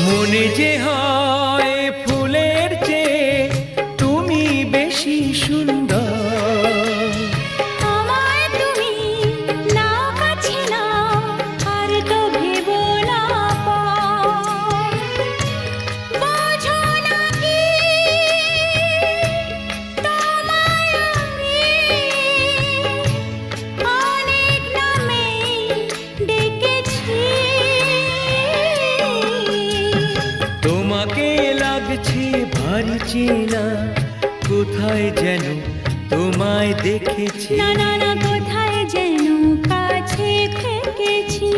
মনে যে হয় ফুলের চেয়ে তুমি বেশি সুন্দর। আমায় তুমি নাও কাছে নাও, আর তো ভেবো না পর। বোঝো না কি তোমায় আমি অনেক নামেই ডেকেছি। তোমাকে লাগছে ভারী চেনা, কোথায় যেন তোমায় দেখেছি। না না না, কোথায় যেন কাছে থেকেছি।